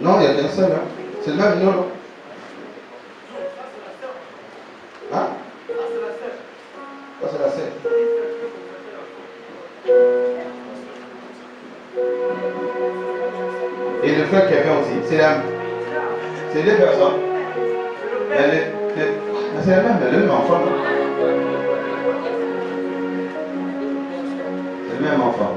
Non, il y a qu'un seul. Hein. C'est le même nom. Hein? Ça, c'est la sœur. Et le frère qui vient aussi. C'est deux personnes. C'est la même enfant. C'est le même enfant.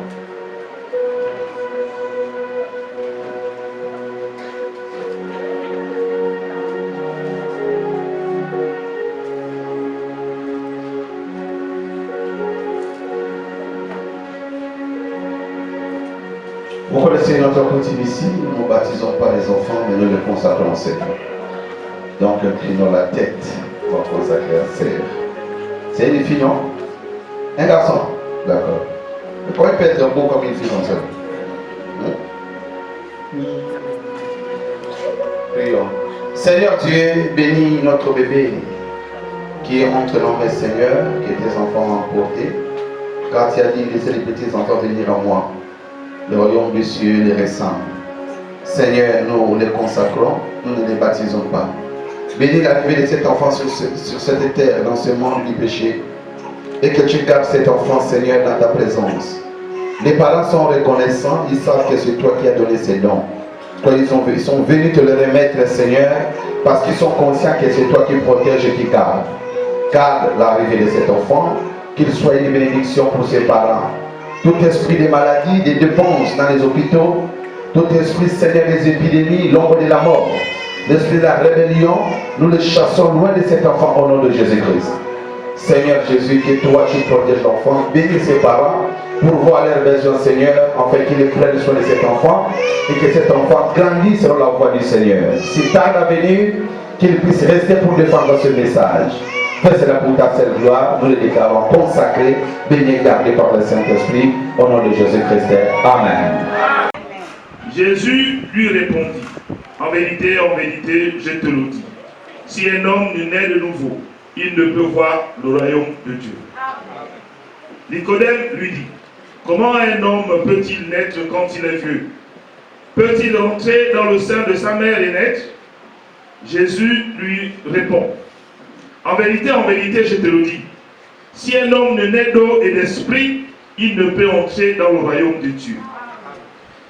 Pour connaître notre coutume ici, nous ne baptisons pas les enfants, mais nous les consacrons au Seigneur. Donc, inclinons la tête pour consacrer à Seigneur. C'est une fille, non? Un garçon? D'accord. Mais comment il peut être beau comme une fille comme ça? Prions. Seigneur Dieu, bénis notre bébé qui est entre nos mains, Seigneur, que tes enfants ont emporté. Car tu as dit, laissez les petits enfants venir à moi. Le royaume des cieux les ressemble. Seigneur, nous les consacrons, nous ne les baptisons pas. Bénis l'arrivée de cet enfant sur cette terre, dans ce monde du péché. Et que tu gardes cet enfant, Seigneur, dans ta présence. Les parents sont reconnaissants, ils savent que c'est toi qui as donné ces dons. Quand ils sont venus te le remettre, Seigneur, parce qu'ils sont conscients que c'est toi qui protèges et qui garde. Garde l'arrivée de cet enfant, qu'il soit une bénédiction pour ses parents. Tout esprit des maladies, des dépenses dans les hôpitaux, tout esprit, Seigneur, des épidémies, l'ombre de la mort, l'esprit de la rébellion, nous le chassons loin de cet enfant au nom de Jésus-Christ. Seigneur Jésus, que toi tu protèges l'enfant, bénis ses parents pour voir leur besoin, Seigneur, afin qu'ils prennent soin de cet enfant et que cet enfant grandisse selon la voie du Seigneur. Si tarde à venir, qu'il puisse rester pour défendre ce message. Fais cela pour ta seule gloire, nous le déclarons consacré, béni et gardé par le Saint-Esprit, au nom de Jésus-Christ. Amen. Jésus lui répondit, en vérité, je te le dis, si un homme ne naît de nouveau, il ne peut voir le royaume de Dieu. Nicodème lui dit, comment un homme peut-il naître quand il est vieux? Peut-il entrer dans le sein de sa mère et naître? Jésus lui répond, en vérité, je te le dis, si un homme ne naît d'eau et d'esprit, il ne peut entrer dans le royaume de Dieu.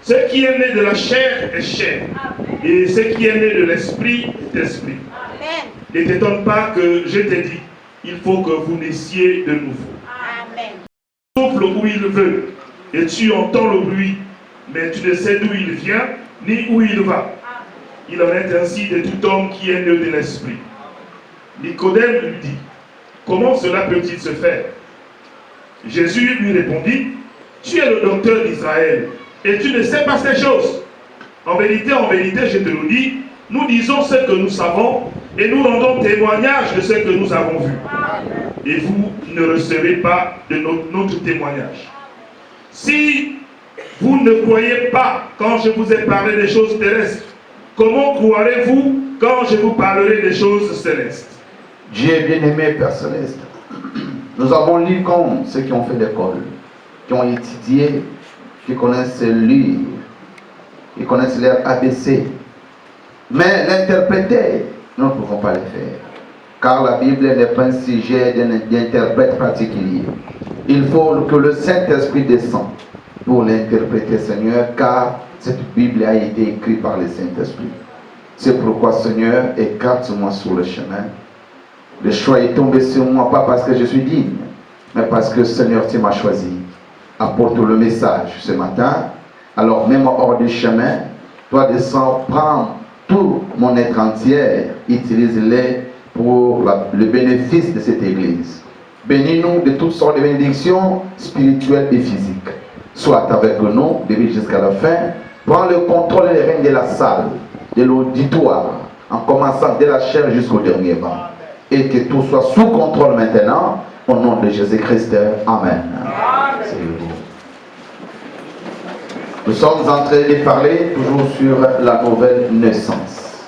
Ce qui est né de la chair est chair, et ce qui est né de l'esprit est esprit. Ne t'étonne pas que je t'ai dit, il faut que vous naissiez de nouveau. Amen. Il souffle où il veut, et tu entends le bruit, mais tu ne sais d'où il vient, ni où il va. Il en est ainsi de tout homme qui est né de l'esprit. Nicodème lui dit, comment cela peut-il se faire? Jésus lui répondit, tu es le docteur d'Israël, et tu ne sais pas ces choses. En vérité, je te le dis, nous disons ce que nous savons, et nous rendons témoignage de ce que nous avons vu. Et vous ne recevez pas de notre témoignage. Si vous ne croyez pas quand je vous ai parlé des choses terrestres, comment croirez-vous quand je vous parlerai des choses célestes? Dieu est bien-aimé, Père Céleste. Nous avons lu comme ceux qui ont fait l'école, qui ont étudié, qui connaissent lire, qui connaissent leur ABC. Mais l'interpréter, nous ne pouvons pas le faire. Car la Bible n'est pas un sujet d'interprète particulier. Il faut que le Saint-Esprit descende pour l'interpréter, Seigneur, car cette Bible a été écrite par le Saint-Esprit. C'est pourquoi, Seigneur, écarte-moi sur le chemin. Le choix est tombé sur moi, pas parce que je suis digne, mais parce que, Seigneur, tu m'as choisi. Apporte le message ce matin. Alors, même hors du chemin, toi descends, prends tout mon être entier, utilise-les pour le bénéfice de cette église. Bénis-nous de toutes sortes de bénédictions spirituelles et physiques. Sois avec nous, depuis jusqu'à la fin. Prends le contrôle et le règne de la salle, de l'auditoire, en commençant de la chair jusqu'au dernier banc. Et que tout soit sous contrôle maintenant, au nom de Jésus-Christ. Amen. Nous sommes en train de parler toujours sur la nouvelle naissance,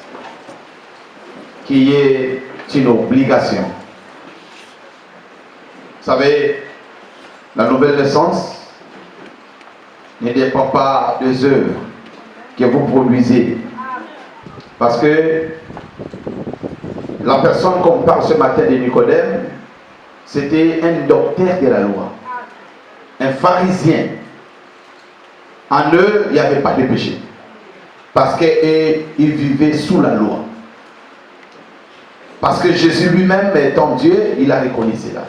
qui est une obligation. Vous savez, la nouvelle naissance, ne dépend pas des œuvres que vous produisez. Parce que la personne qu'on parle ce matin de Nicodème, c'était un docteur de la loi, un pharisien. En eux, il n'y avait pas de péché. Parce qu'ils vivaient sous la loi. Parce que Jésus lui-même, étant Dieu, il a reconnu cela.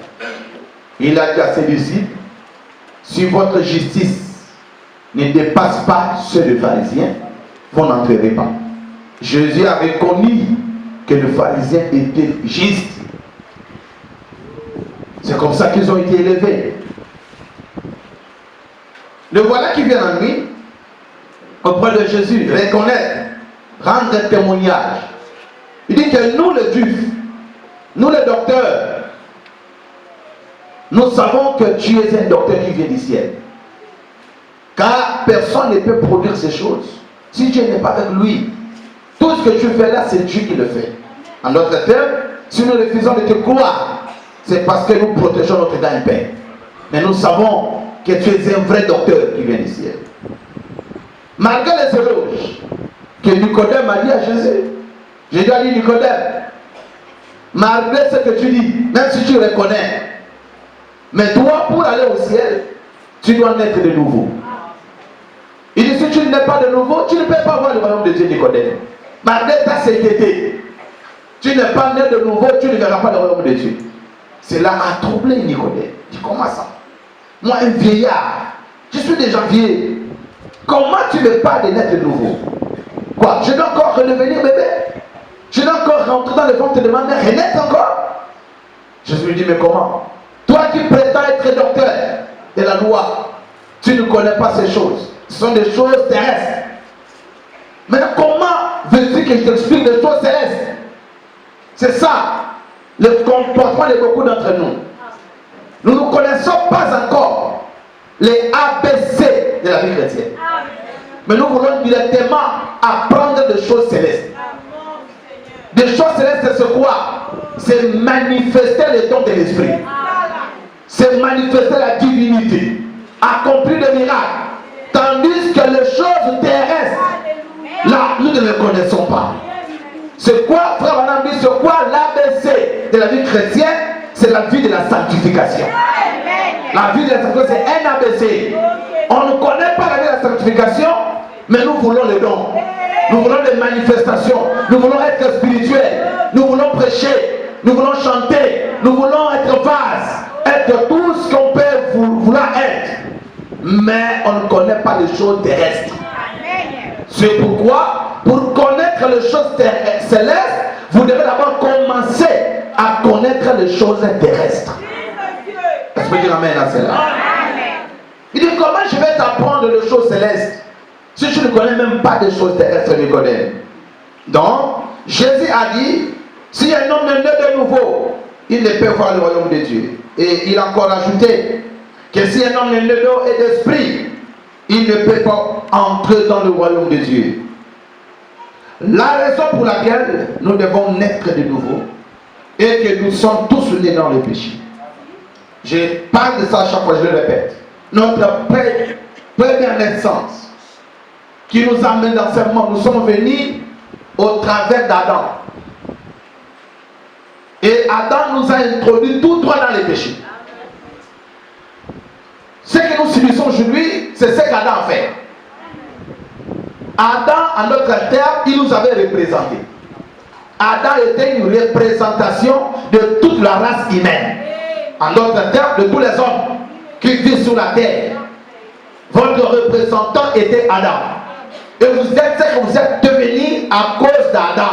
Il a dit à ses disciples, si votre justice ne dépasse pas ceux des pharisiens, vous n'entrerez pas. Jésus a reconnu que les pharisiens étaient justes. C'est comme ça qu'ils ont été élevés. Le voilà qui vient en lui, auprès de Jésus, reconnaître, rendre témoignage. Il dit que nous les juifs, nous les docteurs, nous savons que tu es un docteur qui vient du ciel. Car personne ne peut produire ces choses si Dieu n'est pas avec lui. Tout ce que tu fais là, c'est Dieu qui le fait. En d'autres termes, si nous refusons de te croire, c'est parce que nous protégeons notre gagne-pain. Mais nous savons que tu es un vrai docteur qui vient du ciel. Malgré les éloges que Nicodème a dit à Jésus, Jésus a dit, Nicodème, malgré ce que tu dis, même si tu reconnais, mais toi, pour aller au ciel, tu dois naître de nouveau. Il dit, si tu n'es pas de nouveau, tu ne peux pas voir le royaume de Dieu, Nicodème. Malgré ta sainteté, tu n'es pas né de nouveau, tu ne verras pas le royaume de Dieu. Cela a troublé Nicodème. Il dit, comment ça? Moi, un vieillard, je suis déjà vieux. Comment tu me parles de naître de nouveau? Quoi? Je dois encore redevenir bébé? Je dois encore rentrer dans le ventre de ma mère et naître encore? Jésus lui dit, mais comment? Toi qui prétends être docteur de la loi, tu ne connais pas ces choses. Ce sont des choses terrestres. Mais comment veux-tu que je t'explique des choses célestes? C'est ça, le comportement de beaucoup d'entre nous. Nous ne connaissons pas encore les ABC de la vie chrétienne. Mais nous voulons directement apprendre des choses célestes. Des choses célestes, c'est quoi? C'est manifester les dons de l'esprit. C'est manifester la divinité. Accomplir des miracles. Tandis que les choses terrestres, là, nous ne les connaissons pas. C'est quoi, frère Madame dit, c'est quoi l'ABC de la vie chrétienne? C'est la vie de la sanctification. La vie de la sanctification, c'est un ABC. On ne connaît pas la vie de la sanctification, mais nous voulons les dons. Nous voulons des manifestations. Nous voulons être spirituels. Nous voulons prêcher. Nous voulons chanter. Nous voulons être vases. Être tout ce qu'on peut vouloir être. Mais on ne connaît pas les choses terrestres. C'est pourquoi, pour connaître les choses célestes, vous devez d'abord commencer à connaître les choses terrestres. Est-ce que tu ramènes à cela? Il dit, comment je vais t'apprendre les choses célestes si tu ne connais même pas des choses terrestres, Nicodème? Donc, Jésus a dit, si un homme est né de nouveau, il ne peut voir le royaume de Dieu. Et il a encore ajouté que si un homme est né d'eau et d'esprit, il ne peut pas entrer dans le royaume de Dieu. La raison pour laquelle nous devons naître de nouveau est que nous sommes tous nés dans le péché. Je parle de ça à chaque fois, je le répète. Notre première naissance qui nous amène dans ce monde, nous sommes venus au travers d'Adam. Et Adam nous a introduit tout droit dans les péchés. Ce que nous subissons aujourd'hui, c'est ce qu'Adam a fait. Adam, en notre terre, il nous avait représenté. Adam était une représentation de toute la race humaine. En d'autres termes, de tous les hommes qui vivent sur la terre. Votre représentant était Adam. Et vous êtes ce que vous êtes devenus à cause d'Adam.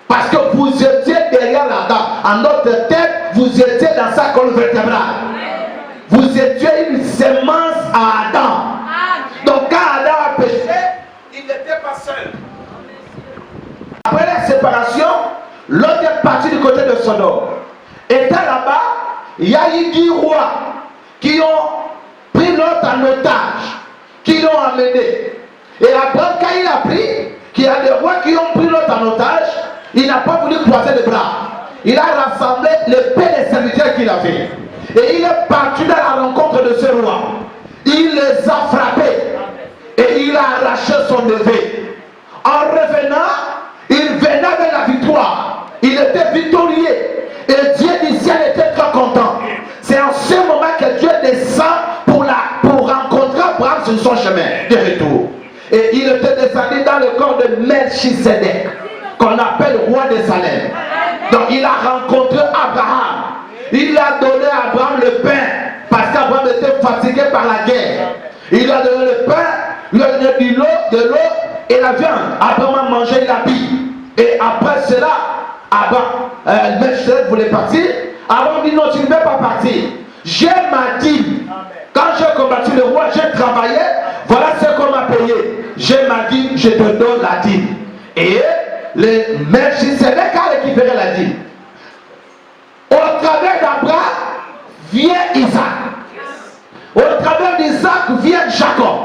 Parce que vous étiez derrière Adam. En d'autres termes, vous étiez dans sa colonne vertébrale. Vous étiez une sémence à Adam. Donc quand Adam a péché, il n'était pas seul. Après la séparation, l'autre est parti du côté de Sodome. Et là-bas, il y a eu 10 rois qui ont pris l'autre en otage, qui l'ont amené. Et Abraham, quand il a pris qu'il y a des rois qui ont pris l'autre en otage, il n'a pas voulu croiser les bras. Il a rassemblé les paix des serviteurs qu'il avait. Et il est parti dans la rencontre de ce roi. Il les les a frappés et il a arraché son neveu. En revenant, il venait avec la victoire. Il était victorieux. Et Dieu du ciel était très content. C'est en ce moment que Dieu descend pour rencontrer Abraham sur son chemin de retour. Et il était descendu dans le corps de Melchisedec, qu'on appelle roi de Salem. Donc il a rencontré Abraham. Il a donné à Abraham le pain, parce qu'Abraham était fatigué par la guerre. Il lui a donné le pain, il lui a donné de l'eau et la viande. Abraham a mangé, il a bu. Et après cela, Melchisedec voulait partir. Abraham dit non, tu ne veux pas partir. J'ai ma dîme. Quand j'ai combattu le roi, j'ai travaillé. Voilà ce qu'on m'a payé. J'ai ma dîme, je te donne la dîme. Et le Melchisedec a récupéré la dîme. Au travers d'Abraham vient Isaac. Au travers d'Isaac vient Jacob.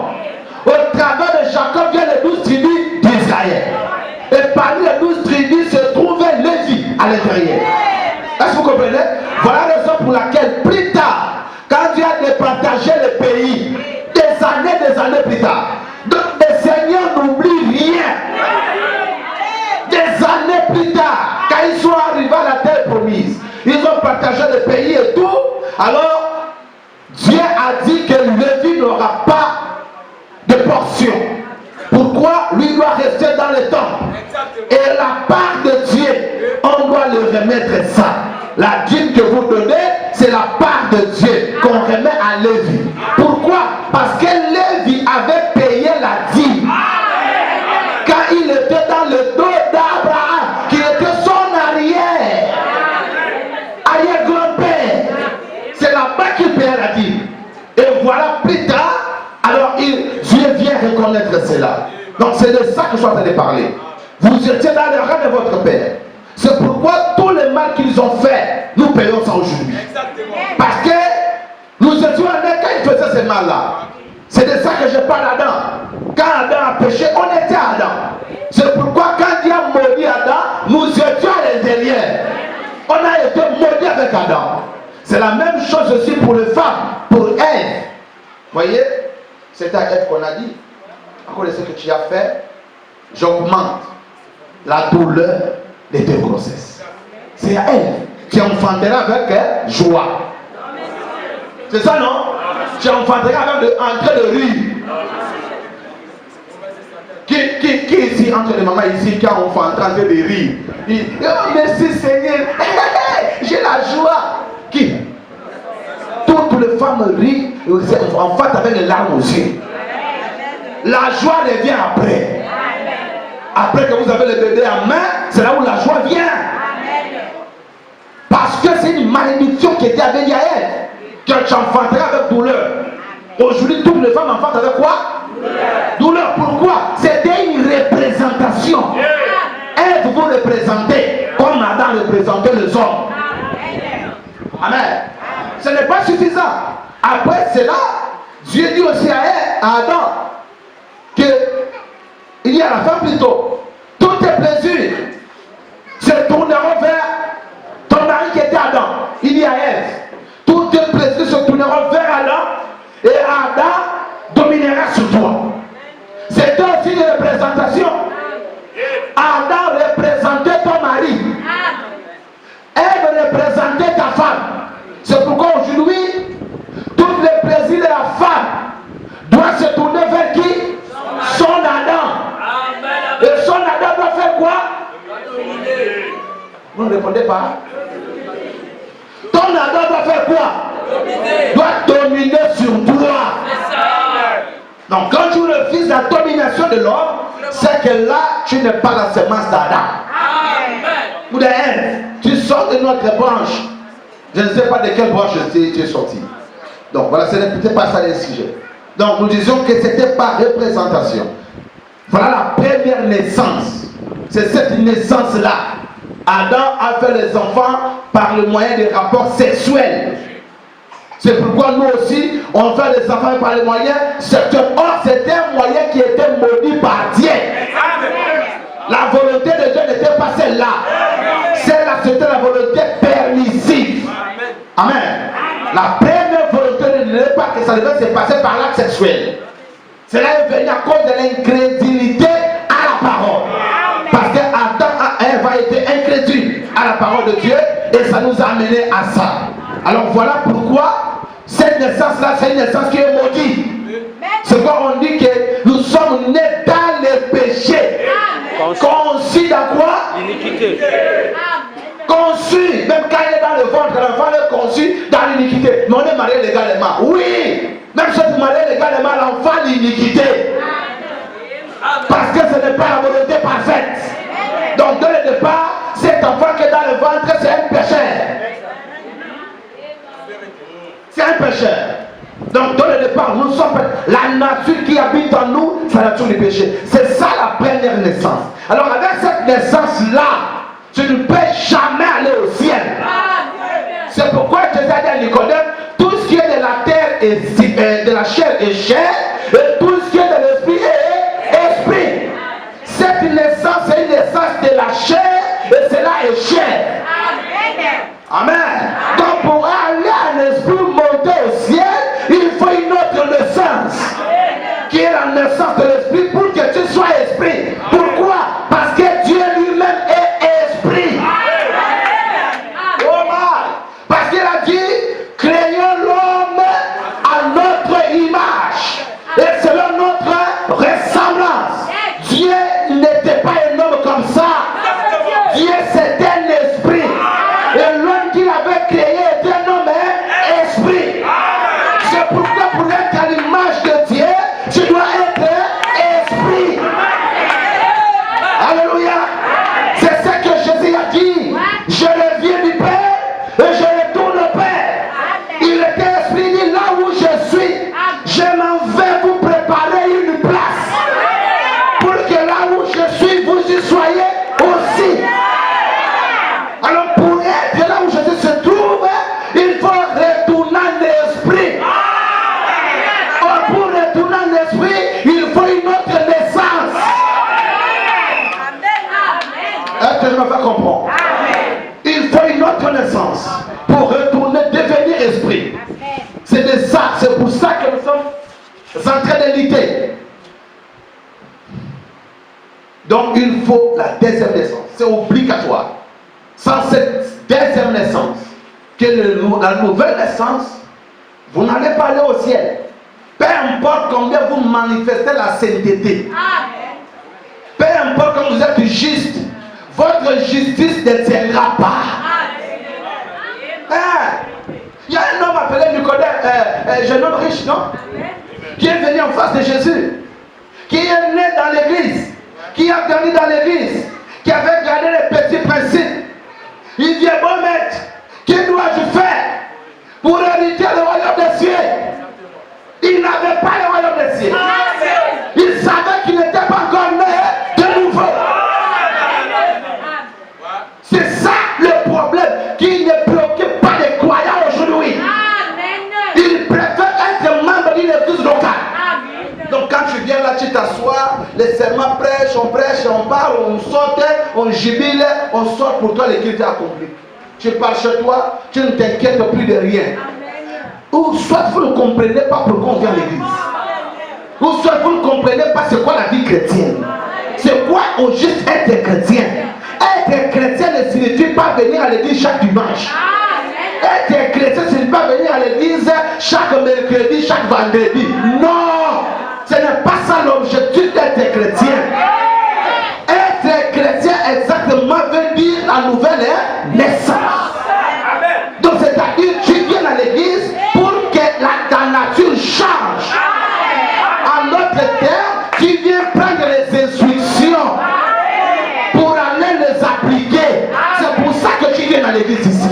Au travers de Jacob vient les 12 tribus d'Israël. Et parmi les 12 tribus se trouvait Lévi à l'intérieur. Est-ce que vous comprenez? Voilà la raison pour laquelle plus tard, quand Dieu a départagé le pays, des années plus tard, donc le Seigneur n'oublie rien. Des années plus tard, quand ils sont arrivés à la terre promise, ils ont partagé le pays et tout. Alors, Dieu a dit que Lévi n'aura pas de portion. Pourquoi? Lui doit rester dans le temple. Et la part de Dieu, on doit le remettre ça. La dîme que vous donnez, c'est la part de Dieu qu'on remet à Lévi. Pourquoi? Parce que Lévi avait payé la dîme. Quand il était dans le dos d'Abraham, qui était son arrière-grand-père. C'est là-bas qu'il payait la dîme. Et voilà plus tard, alors Dieu vient reconnaître cela. Donc c'est de ça que je suis en train de parler. Vous étiez dans le rang de votre père. C'est pourquoi tout le mal qu'ils ont fait, nous payons ça aujourd'hui. Parce que nous étions en quand ils faisaient ce mal-là. C'est de ça que je parle Adam. Quand Adam a péché, on était Adam. C'est pourquoi quand Dieu a maudit Adam, nous étions à l'intérieur. On a été maudits avec Adam. C'est la même chose aussi pour les femmes, pour Ève. Voyez, c'est à Ève qu'on a dit, à cause de ce que tu as fait, j'augmente la douleur de tes grossesses. C'est à Ève. Tu enfanteras avec joie. C'est ça, non? Tu enfanteras avec en train de rire. Qui ici, entre les mamans ici, qui a un enfant en train de rire? Il dit, oh merci Seigneur, j'ai la joie. Qui? Toutes les femmes rient, en fait avec les larmes aussi. La joie revient après. Après que vous avez le bébé en main, c'est là où la joie vient. Parce que c'est une malédiction qui était avec Yael. Que tu enfanteras avec douleur. Aujourd'hui, toutes les femmes enfantent avec quoi? Douleur. Pourquoi? C'était une représentation. Ève vous représentez comme Adam représentait les hommes. Amen. Ce n'est pas suffisant. Après cela, Dieu dit aussi à Adam que il y a la fin plutôt. Tous tes plaisirs se tourneront vers ton mari qui était Adam. Il dit à Ève, tous tes plaisirs se tourneront vers Adam et Adam dominera sur toi. C'était aussi une représentation. Adam représentait ton mari. Ève représentait ta femme. C'est pourquoi aujourd'hui, tous les plaisirs de la femme doivent se tourner vers qui? Son Adam. Et son Adam doit faire quoi? Vous ne répondez pas? Ton Adam doit faire quoi? Doit dominer sur toi. Donc quand tu refuses la domination de l'homme, c'est que là, tu n'es pas la semence d'Adam. Ou de Ève. Tu sors de notre branche. Je ne sais pas de quelle branche tu es sorti. Donc voilà, ce n'est peut-être pas ça le sujet. Donc nous disions que c'était par représentation. Voilà la première naissance. C'est cette naissance-là. Adam a fait les enfants par le moyen des rapports sexuels. C'est pourquoi nous aussi, on fait les enfants par le moyen sexuel. Or, c'était un moyen qui était maudit par Dieu. La volonté de Dieu n'était pas celle-là. Celle-là, c'était la volonté permissive. Amen. La première volonté ne n'est pas que ça devait se passer par l'acte sexuel. Cela est venu à cause de l'incrédulité à la parole. Parce qu'Adam et Ève étaient incrédules à la parole de Dieu et ça nous a amené à ça. Alors voilà pourquoi cette naissance-là, c'est une naissance qui est maudite. C'est pourquoi on dit que nous sommes nés dans les péchés. Conçus dans quoi? L'iniquité. Conçus, même quand il est dans le ventre, l'enfant est conçu dans l'iniquité. Mais on est marié légalement. Oui, même si vous mariez légalement, l'enfant l'iniquité. Parce que ce n'est pas la volonté parfaite. Donc dès le départ, cet enfant qui est dans le ventre, c'est un pécheur. C'est un pécheur. Donc dès le départ, nous sommes la nature qui habite en nous, c'est la nature du péché. C'est ça la première naissance. Alors avec cette naissance-là, tu ne peux jamais aller au ciel. C'est pourquoi Jésus a dit à Nicodème, tout ce qui est de la terre et de la chair est chair, et tout ce qui est de l'esprit est esprit. Cette naissance, c'est une naissance de la chair, et cela est chair. Amen. Donc pour aller à l'esprit monter au ciel, il faut une autre naissance, qui est la naissance de l'esprit, pour que tu sois esprit. Pourquoi? Parce que Dieu lui-même est esprit. Oh my. Parce qu'il a dit, créons l'homme à notre image et selon notre ressemblance. Dieu n'était pas un homme comme ça. Dieu c'était un esprit. Et l'homme qu'il avait créé était un homme esprit. C'est pourquoi pour être à l'image de Dieu, tu dois être esprit. Alléluia. C'est ce que Jésus a dit. Je reviens du Père et je retourne au Père. Il était esprit, dit là où je suis, je m'en vais vous préparer une place. Pour que là où je suis, vous y soyez aussi. Alors pour être là où Jésus se trouve, il faut retourner en esprit. Or pour retourner en esprit, il faut une autre naissance. Est-ce que je me fais comprendre? Il faut une autre naissance pour retourner, devenir esprit. C'est de ça, c'est pour ça que nous sommes en train de lutter. Donc il faut la deuxième naissance, c'est obligatoire. Sans cette deuxième naissance, que la nouvelle naissance, vous n'allez pas aller au ciel. Peu importe combien vous manifestez la sainteté. Peu importe comme vous êtes juste, votre justice ne tiendra pas. Il y a un homme appelé Nicodème, jeune homme riche, non? Qui est venu en face de Jésus, qui est né dans l'église, qui a grandi dans l'église, qui avait gardé les petits principes. Il dit, bon maître, que dois-je faire pour hériter le royaume des cieux? Il n'avait pas le royaume des cieux. Il savait qu'il n'était pas encore né de nouveau. C'est ça le problème qui ne préoccupe pas les croyants aujourd'hui. Ils préfèrent être membres d'une église locale. Donc quand tu viens là, tu t'assois, les serments prêchent, on parle, on saute, on jubile, on sort pour toi, l'église est accomplie. Tu pars chez toi, tu ne t'inquiètes plus de rien. Ou soit vous ne comprenez pas pourquoi on vient à l'église. Ou soit vous ne comprenez pas c'est quoi la vie chrétienne. C'est quoi au juste être chrétien. Être chrétien ne signifie pas venir à l'église chaque dimanche. Être chrétien ne signifie pas venir à l'église chaque mercredi, chaque vendredi. Non, ce n'est pas ça l'objectif d'être chrétien. Être chrétien exactement veut dire la nouvelle naissance. Donc c'est-à-dire tu viens à l'église pour que ta nature change. En d'autres termes, tu viens prendre les instructions pour aller les appliquer. C'est pour ça que tu viens à l'église ici.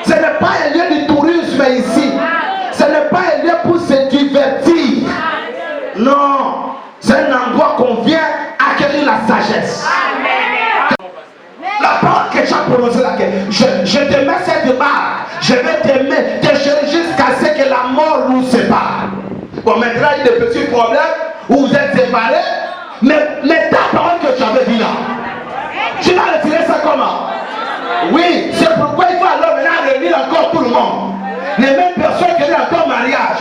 Ce n'est pas un lieu de tourisme ici. Ce n'est pas un lieu pour se divertir. Non, c'est un endroit qu'on vient acquérir la sagesse. La parole que tu as prononcée là, je te mets cette barre, je vais t'aimer, te chérir jusqu'à ce que la mort nous sépare. Bon, maintenant il y a des petits problèmes où vous êtes séparés, mais ta parole que tu avais dit là, tu vas retirer ça comment? Oui, c'est pourquoi il faut alors maintenant réunir encore tout le monde. Les mêmes personnes qui étaient dans ton mariage,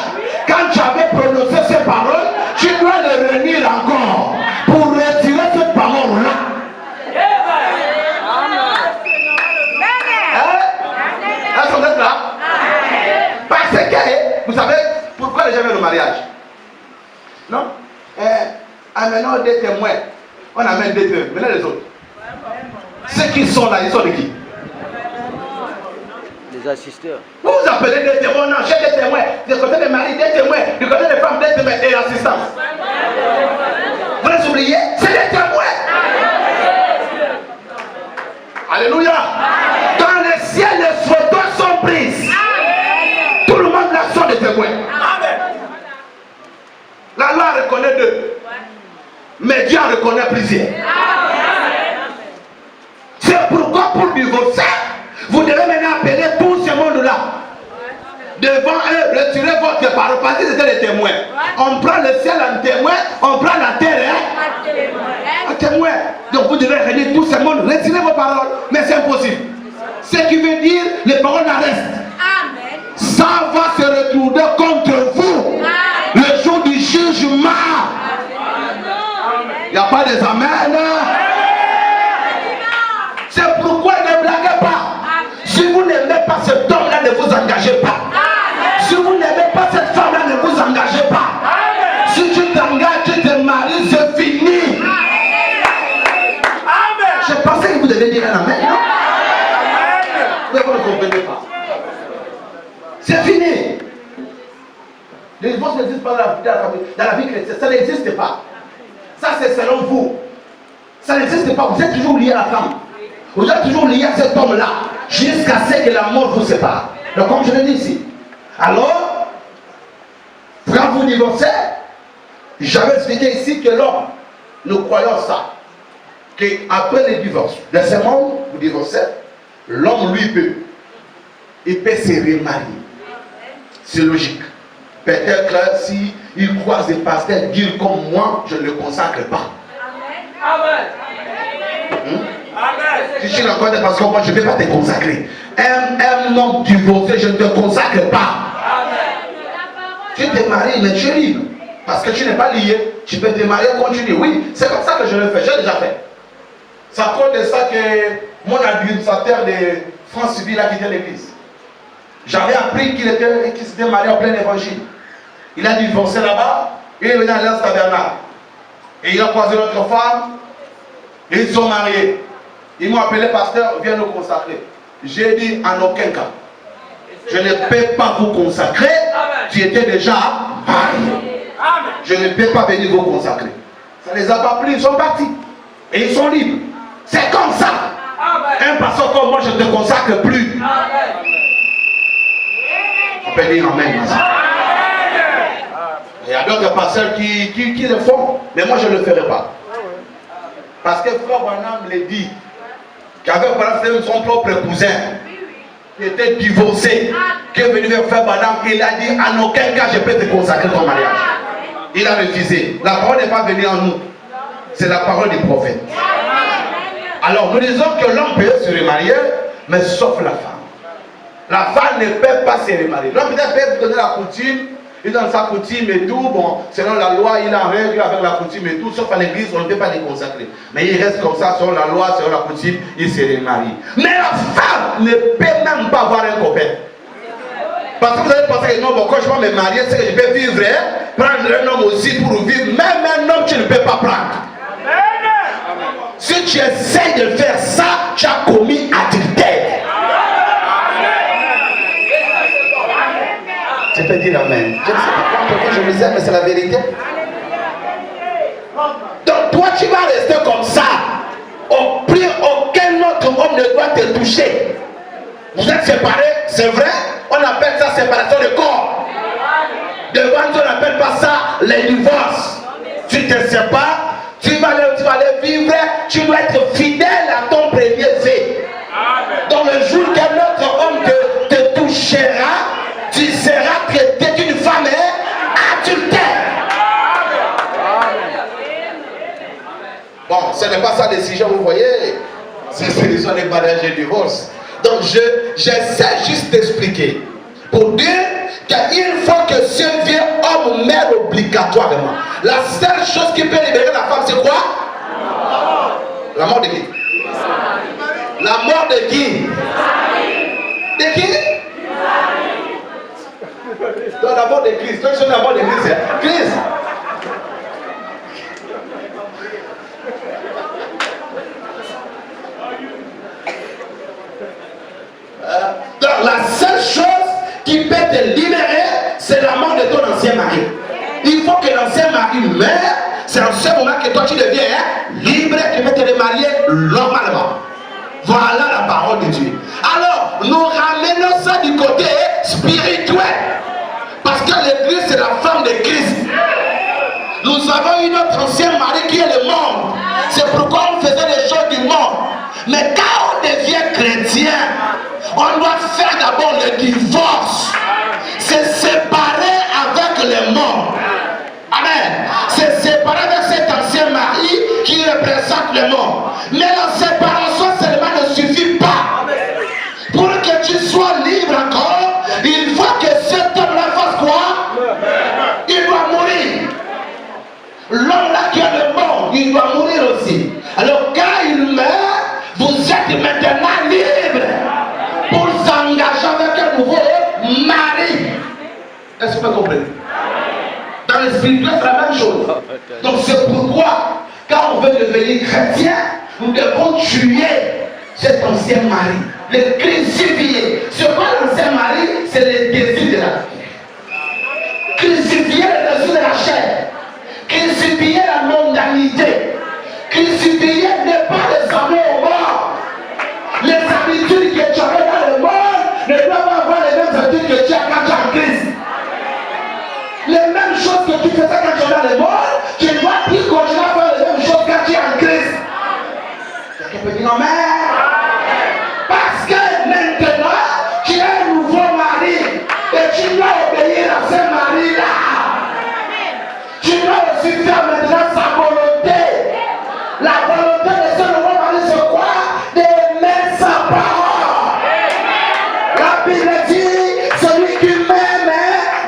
quand tu avais prononcé ces paroles, tu dois les réunir encore pour retirer cette parole-là. Est-ce qu'on est là? Parce que, vous savez, pourquoi les gens viennent au mariage? Non? Amenons des témoins. On amène des témoins. Maintenant les autres. Ceux qui sont là, ils sont de qui? Les assisteurs. Vous vous appelez des témoins, non, j'ai des témoins. Du côté des maris, des témoins. Du côté des femmes, des témoins et l'assistance. Vous les oubliez? C'est des témoins. Alléluia. Dans le ciel, les photos sont prises. Tout le monde là sont des témoins. La loi reconnaît deux. Mais Dieu en reconnaît plusieurs. C'est pourquoi pour divorcer, vous devez maintenant appeler tout ce monde-là. Devant eux, retirer votre parole. Parce que c'était des témoins. On prend le ciel en témoin, on prend la terre en témoin. Donc vous devez réunir tout ce monde, retirer vos paroles. Mais c'est impossible. Ce qui veut dire, les paroles en restent. Ça va se retourner contre vous. Le jour du jugement. Il n'y a pas des amens. C'est pourquoi ne blaguez pas. Si vous n'aimez pas cet homme-là, ne vous engagez pas. Si vous n'aimez pas cette femme-là, ne vous engagez pas. Si tu t'engages, tu te maries, c'est fini. Je pensais que vous devez dire un amen, non? Mais vous ne comprenez pas. C'est fini. Le divorce n'existe pas dans la vie chrétienne. Ça n'existe pas. Ça, c'est selon vous. Ça n'existe pas. Vous êtes toujours lié à la femme. Vous êtes toujours lié à cet homme-là. Jusqu'à ce que la mort vous sépare. Donc, comme je le dis ici. Alors, quand vous divorcez, j'avais expliqué ici que l'homme, nous croyons ça. Qu'après le divorce, dans ce monde, vous divorcez, l'homme, lui, il peut se remarier. C'est logique. Peut-être que s'il croise des pasteurs dire comme moi, je ne le consacre pas. Si tu le connais parce que moi je ne vais pas te consacrer. Un homme divorcé, je ne te consacre pas. Tu te maries, mais tu es libre. Parce que tu n'es pas lié. Tu peux te marier, continuer. Oui, c'est comme ça que je le fais. J'ai déjà fait. Ça compte de ça que mon administrateur de France Civile a quitté l'église. J'avais appris qu'il s'était marié en plein évangile. Il a divorcé là-bas, il est venu à l'Alliance Tabernacle. Et il a croisé notre femme, et ils sont mariés. Ils m'ont appelé pasteur, viens nous consacrer. J'ai dit en aucun cas. Je ne peux pas vous consacrer. Tu étais déjà marié. Je ne peux pas venir vous consacrer. Ça ne les a pas plu, ils sont partis. Et ils sont libres. C'est comme ça. Un pasteur comme moi, je ne te consacre plus. On peut dire amen. Il y a d'autres pasteurs qui le font, mais moi je ne le ferai pas. Parce que Frère Branham l'a dit, qu'avec son propre cousin, qui était divorcé, qui est venu vers Frère Branham, il a dit en aucun cas je peux te consacrer ton mariage. Il a refusé. La parole n'est pas venue en nous, c'est la parole du prophète. Alors nous disons que l'homme peut se remarier, mais sauf la femme. La femme ne peut pas se remarier. L'homme peut donner la coutume. Il donne sa coutume et tout, bon, selon la loi, il en règle avec la coutume et tout, sauf à l'église, on ne peut pas les consacrer. Mais il reste comme ça, selon la loi, selon la coutume, il se remarie. Mais la femme ne peut même pas avoir un copain. Parce que vous allez penser que non, bon, quand je vais me marier, c'est que je peux vivre, prendre un homme aussi pour vivre. Même un homme, tu ne peux pas prendre. Si tu essaies de faire ça, tu as commis adultère. Je peux dire amen. Je ne sais pas pourquoi je me disais, mais c'est la vérité. Donc toi, tu vas rester comme ça. Aucun autre homme ne doit te toucher. Vous êtes séparés, c'est vrai. On appelle ça séparation de corps. Devant nous, on n'appelle pas ça les divorces. Tu te sépares, tu vas aller vivre, tu dois être fidèle à ton premier fait. Dans le jour qu'un autre homme te touchera, tu seras traité d'une femme adultère. Bon, ce n'est pas ça la décision, vous voyez. C'est l'histoire des mariages et divorces. Donc, j'essaie juste d'expliquer. Pour dire qu'une fois que Dieu vient, homme meurt obligatoirement. La seule chose qui peut libérer la femme, c'est quoi? La mort de qui? La mort de qui? De qui? Donc la mort de Christ. Donc c'est la mort de Christ. Christ. Donc la seule chose qui peut te libérer, c'est la mort de ton ancien mari. Il faut que l'ancien mari meure. C'est en ce moment que toi tu deviens libre, tu peux te remarier normalement. Voilà la parole de Dieu. Alors, nous ramenons ça du côté spirituel. Parce que l'église, c'est la femme de Christ. Nous avons eu notre ancien mari qui est le monde. C'est pourquoi on faisait les choses du monde. Mais quand on devient chrétien, on doit faire d'abord le divorce. Se séparer avec le monde. Amen. Se séparer avec cet ancien mari qui représente le monde. Mais la séparation seulement ne suffit pas. Pour que tu sois libre encore, il faut que cet homme-là fasse quoi? Il doit mourir. L'homme-là qui a le monde, il doit mourir aussi. Alors quand il meurt, vous êtes maintenant libre pour s'engager avec un nouveau mari. Est-ce que vous comprenez? Dans le spirituel, c'est la même chose. Donc c'est pourquoi, quand on veut devenir chrétien, nous devons tuer cet ancien mari, le crucifier. Ce quoi l'ancien mari? C'est le désir de la vie. Crucifier le désir de la chair. Crucifier la mondanité. Crucifier ne pas les amener au mort. Les habitudes que tu avais dans le monde ne doivent avoir les mêmes habitudes que tu as quand tu es en Christ. Les mêmes choses que tu faisais quand tu es dans le monde, tu ne dois plus continuer à faire les mêmes choses quand tu es en Christ. Quelqu'un peut dire non, mais parce que maintenant tu as un nouveau mari et tu dois obéir à ce mari-là. Tu dois aussi faire maintenant sa volonté. La volonté de ce nouveau mari, c'est quoi? D'aimer sa parole. La Bible dit, celui qui m'aime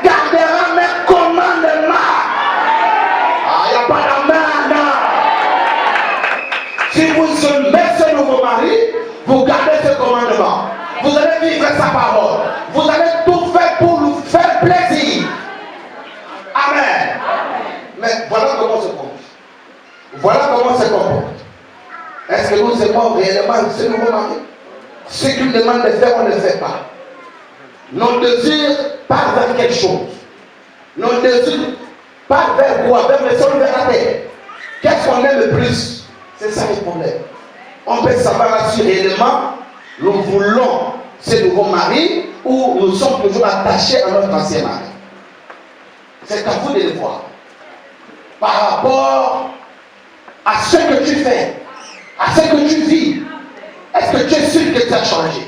gardera mes commandements. Ah, il n'y a pas la main, non. Si vous aimez ce nouveau mari, vous gardez ce commandement. Vous allez vivre sa parole. Vous allez tout faire pour lui faire plaisir. Amen. Mais voilà comment se comporte. Voilà comment se comporte. Est-ce que nous aimons réellement ce nouveau mari? Ce qu'il demande de faire, on ne le fait pas. Nos désirs partent vers quelque chose. Nos désirs partent vers quoi? Vers le sol, vers la terre. Qu'est-ce qu'on aime le plus? C'est ça le problème. On peut savoir si réellement nous voulons ce nouveau mari ou nous sommes toujours attachés à notre ancien mari. C'est à vous de le voir. Par rapport à ce que tu fais, à ce que tu vis, est-ce que tu es sûr que tu as changé?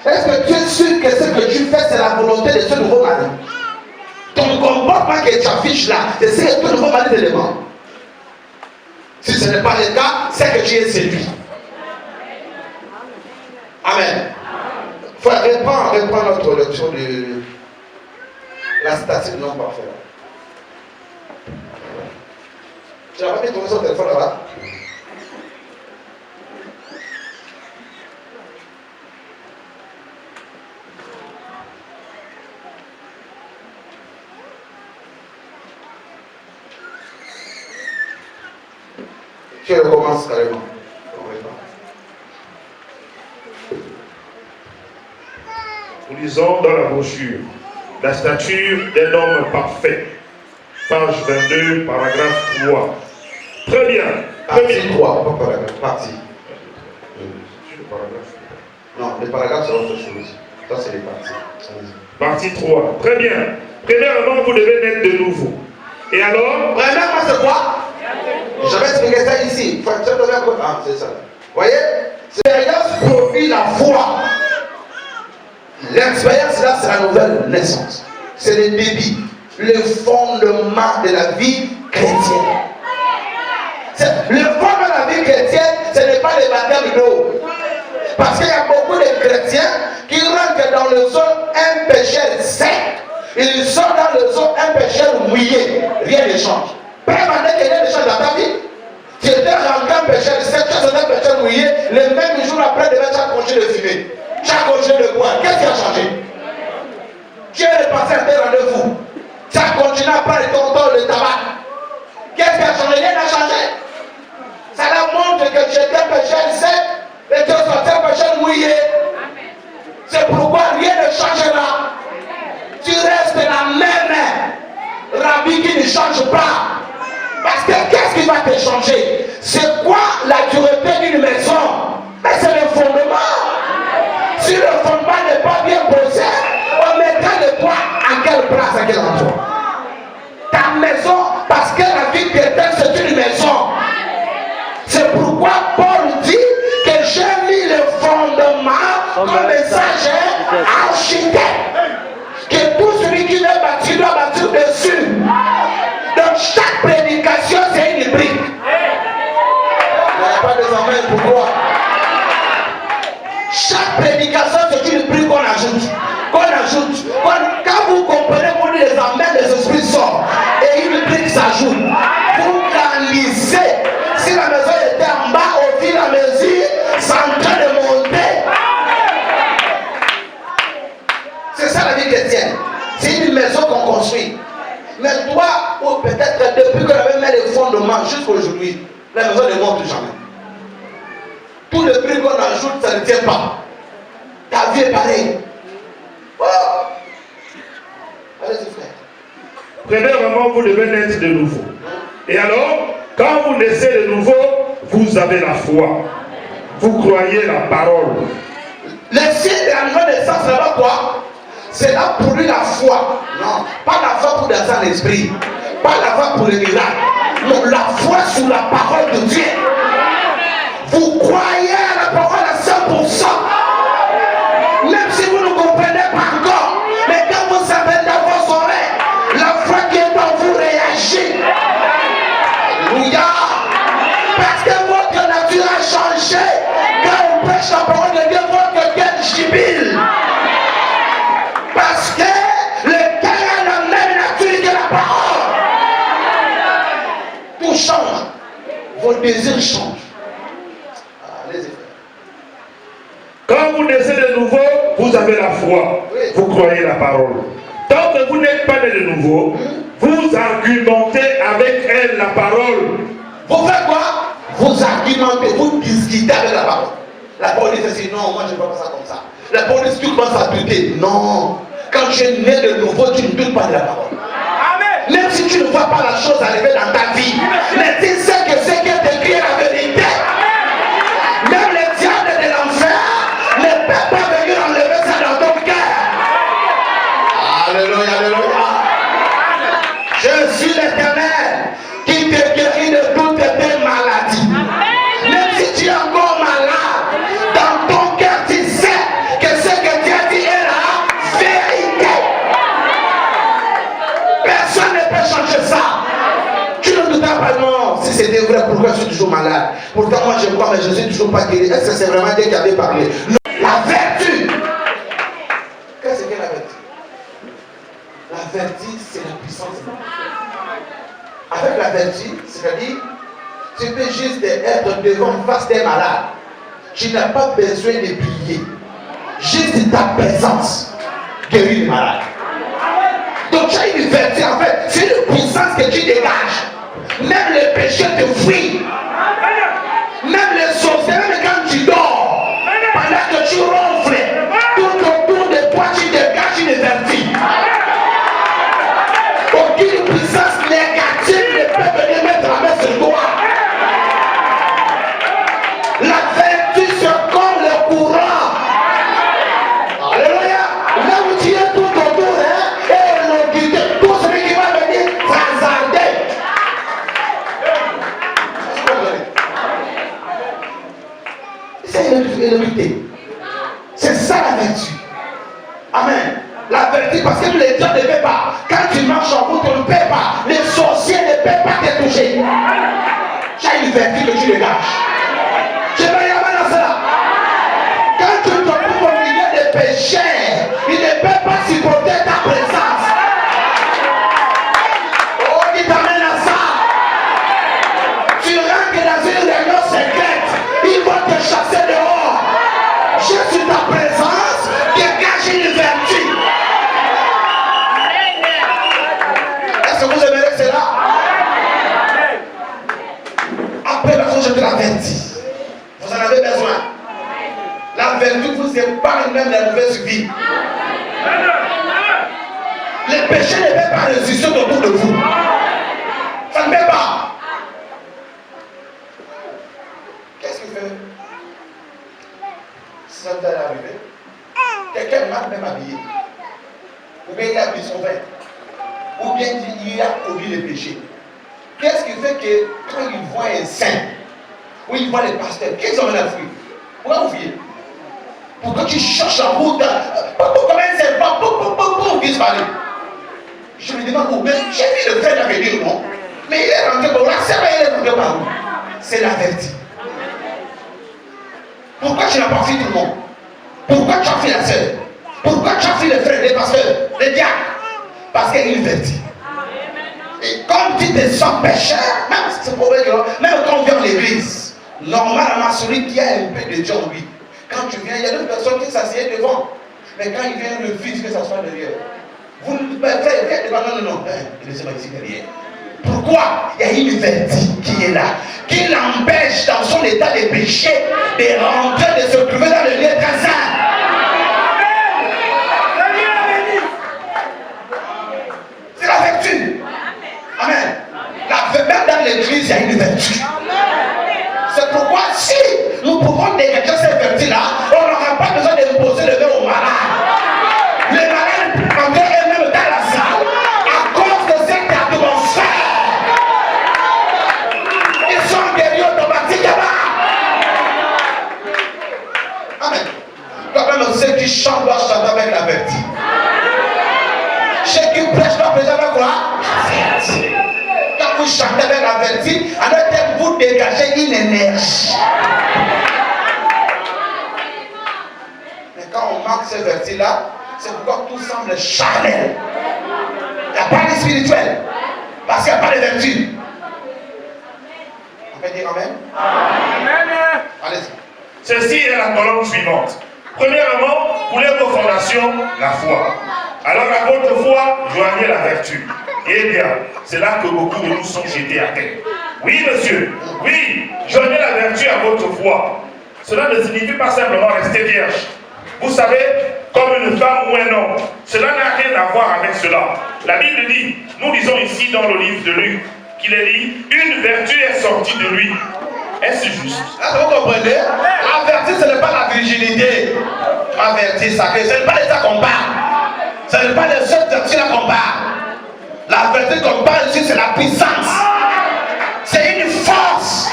Est-ce que tu es sûr que ce que tu fais, c'est la volonté de ce nouveau mari? Ton comportement que tu affiches là, c'est ce que ce nouveau mari te demande. Si ce n'est pas le cas, c'est que tu es séduit. Amen. Frère, reprends notre lecture de la statique non parfaite. Tu n'as pas mis ton téléphone là-bas? Tu recommences carrément. Nous lisons dans la brochure la stature d'un homme parfait. Page 22, paragraphe 3. Très bien. Partie 3, pas paragraphe, partie. Non, les paragraphes c'est autre chose. Ça c'est les parties. Partie 3. Très bien. Premièrement, vous devez naître de nouveau. Et alors? Premièrement, c'est quoi? Je vais expliquer ça ici. Ah, c'est ça. Vous voyez? L'expérience produit la foi. L'expérience là, c'est la nouvelle naissance. C'est le début, le fondement de la vie chrétienne. Le fondement de la vie chrétienne, ce n'est pas le baptême d'eau. Parce qu'il y a beaucoup de chrétiens qui rentrent dans le zone un pécheur sec. Ils sont dans le zone un pécheur mouillé. Rien ne change. Permanent que rien ne change dans ta vie. Tu étais rentré un pécheur sec, tu es un pécheur mouillé. Le même jour après, tu as continué de fumer. Tu as continué de boire. Qu'est-ce qui a changé? Tu es repassé à tes rendez-vous. Tu as continué à prendre le tabac. Qu'est-ce qui a changé? Rien n'a changé. Ça montre que tu étais pécheur sec et tu es sorti un pécheur mouillé. C'est pourquoi rien ne changera. Tu restes la même rabbi qui ne change pas. Parce que qu'est-ce qui va te changer? C'est quoi la dureté d'une maison? Mais c'est le fondement. Si le fondement n'est pas bien posé, on mettra le poids à quelle place, à quel endroit? Ta maison, parce que la vie chrétienne c'est une maison. C'est pourquoi Paul dit que j'ai mis le fondement comme message architecte. Que tout celui qui veut bâtir doit bâtir dessus. Donc chaque prédication c'est une brique. Il n'y a pas de amens, pourquoi? Chaque prédication c'est une brique qu'on ajoute. Quand vous comprenez qu'on dit les amens, les esprits sortent et une brique s'ajoute. Vous réalisez, si la maison était en bas, au fil et à mesure, c'est en train de monter. C'est ça la vie chrétienne. C'est une maison qu'on construit. Mais toi, ou peut-être depuis qu'on avait mis les fondements jusqu'à aujourd'hui, la maison ne monte jamais. Tout le prix qu'on ajoute, ça ne tient pas. Ta vie est pareille. Oh. Allez-y, frère. Prenez vraiment, vous devez naître de nouveau. Et alors, quand vous naissez de nouveau, vous avez la foi. Vous croyez la parole. Le signe de la nouvelle naissance, c'est là quoi? C'est là pour lui la foi. Non, pas la foi pour dans l'esprit. Pas la foi pour le miracle. Non, la foi sur la parole de Dieu. Vous croyez à la parole à 100%. Même si vous ne comprenez pas encore. Mais quand vous savez dans vos oreilles, la foi qui est en vous réagit. Alléluia. Parce que votre nature a changé. Quand on prêche la parole de Dieu, votre cœur jubile. Parce que le cœur a la même nature que la parole. Tout change. Vos désirs changent. Allez-y. Quand vous naissez de nouveau, vous avez la foi. Oui. Vous croyez la parole. Tant que vous n'êtes pas né de nouveau, vous argumentez avec elle la parole. Vous faites quoi? Vous argumentez, vous discutez avec la parole. La parole dit ceci, non, moi je ne vois pas ça comme ça. La parole dit, tu commences à douter. Non. Quand tu es né de nouveau, tu ne doutes pas de la parole. Amen. Même si tu ne vois pas la chose arriver dans ta vie, mais tu sais que ce qui est écrit est la vérité. Même les diables de l'enfer ne peuvent pas venir enlever ça dans ton cœur. Alléluia, alléluia. Je suis l'Éternel qui te guérit de toutes tes maladies. Même si tu es encore malade, dans ton cœur tu sais que ce que Dieu a dit est la vérité. Personne ne peut changer ça. Tu ne doutes pas, non, si c'était vrai, pourquoi je suis toujours malade? Pourtant moi je crois, mais je ne suis toujours pas guéri. Est-ce que c'est vraiment Dieu qui avait parlé? Non. La vertu. Qu'est-ce que la vertu? La vertu, c'est la puissance. Avec la vertu, c'est-à-dire, tu peux juste être devant face des malades. Tu n'as pas besoin de prier. Juste ta présence guérit les malades. Donc tu as une vertu, en fait, c'est une puissance que tu dégages. Même les péchés te fuient. Même les sorciers, même quand tu dors, pendant que tu ronfles, tout autour de toi tu dégages une vertu. Aucune puissance négative ne peut venir mettre la main sur toi. La vertu c'est comme le courant. Alléluia. Là où tu es tout autour, et l'autorité, tout celui qui va venir transcender. C'est une vérité. C'est ça la vertu. Amen. La vertu, parce que les gens ne paient pas. Quand tu marches en route, on ne paie pas. Les sorciers ne paient pas te toucher. Tu as une vertu que tu dégages. Je vais y aller dans cela. t'amène à ça. Tu rentres dans une réunion secrète, ils vont te chasser dehors. Je suis ta présence, dégage une vertu. Est-ce que vous aimerez cela? Après la chose, je te l'avertis. Vous en avez besoin. La vertu vous épargne même la mauvaise vie. Les péchés ne peuvent pas résister autour de vous. Ça ne peut pas. Qu'est-ce qu'il fait? Ça t'est arrivé. Quelqu'un m'a même habillé. Ou bien il a bu son vin. Ou bien il a commis le péché. Qu'est-ce qui fait que quand il voit un saint, ou il voit les pasteurs, qu'est-ce qu'ils ont à fuir? Pourquoi vous fuyez? Pourquoi tu cherches la route? Comment un serpent pour disparaître? Je me demande où, mais j'ai vu le frère venir, non? Mais il est rentré par où? La sœur, il est rentré par où? C'est l'averti. Pourquoi tu n'as pas fui tout le monde? Pourquoi tu as fui la sœur? Pourquoi tu as fui le frère, les pasteurs, les diacres? Parce qu'il est verti. Et comme tu te sens pécheur, même si c'est pour eux, même quand on vient à l'église, normalement celui qui a un peu de Dieu en lui, quand tu viens, il y a d'autres personnes qui s'assiedent devant. Mais quand il vient, le fils que ça soit derrière. Vous ne pouvez pas faire devant, non. Laissez-moi ici derrière. Pourquoi? Il y a une vertu qui est là, qui l'empêche dans son état de péché de rentrer, de se trouver dans le lieu très saint. C'est la vertu. Amen. Même dans l'église, il y a une vertu. C'est pourquoi si nous pouvons dégager cette vertu-là, on n'aura pas besoin d'imposer le verre aux malades. Les malades entraient eux-mêmes dans la salle à cause de cette atmosphère. Ils sont guéris automatiquement. Amen. Toi-même, ceux qui chantent doivent chanter avec la vertu. Ceux qui prêchent doivent prêcher avec quoi? La vertu. Quand vous chantez avec la vertu, alors que vous dégagez une énergie. Mais quand on manque cette vertu-là, c'est pourquoi tout semble charnel. Il n'y a pas de spirituel. Parce qu'il n'y a pas de vertu. On peut dire amen? Amen. Allez-y. Ceci est la colonne suivante. Premièrement, pour les vos fondations, la foi. Alors à votre foi, joignez la vertu. Eh bien, c'est là que beaucoup de nous sont jetés à terre. Oui, monsieur, oui, joignez la vertu à votre foi. Cela ne signifie pas simplement rester vierge. Vous savez, comme une femme ou un homme, cela n'a rien à voir avec cela. La Bible dit, nous lisons ici dans le livre de Luc, qu'il est dit, une vertu est sortie de lui. Est-ce juste? Vous comprenez? La vertu, ce n'est pas la virginité. La vertu sacrée, ce n'est pas de ça qu'on parle. Ce n'est pas de cette vertu-là qu'on parle. La vertu qu'on parle ici, c'est la puissance. C'est une force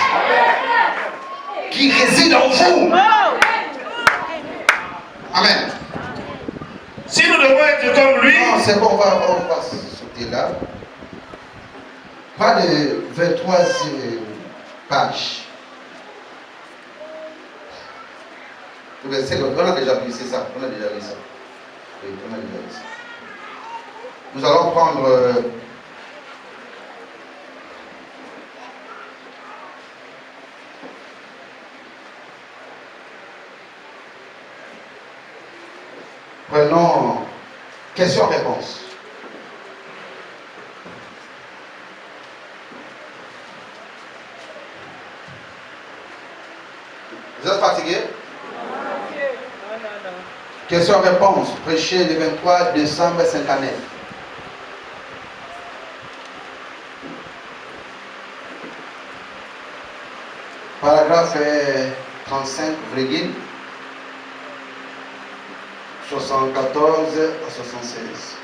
qui réside en vous. Amen. Si nous devons être comme lui... Non, c'est bon, on va sauter là. Pas de 23e page. On a déjà vu ça. On a déjà vu ça. Oui, on a déjà vu ça. Nous allons prendre prenons question-réponse. Vous êtes fatigué? Question-réponse, prêché le 23 décembre 59. Paragraphe 35, 74 à 76.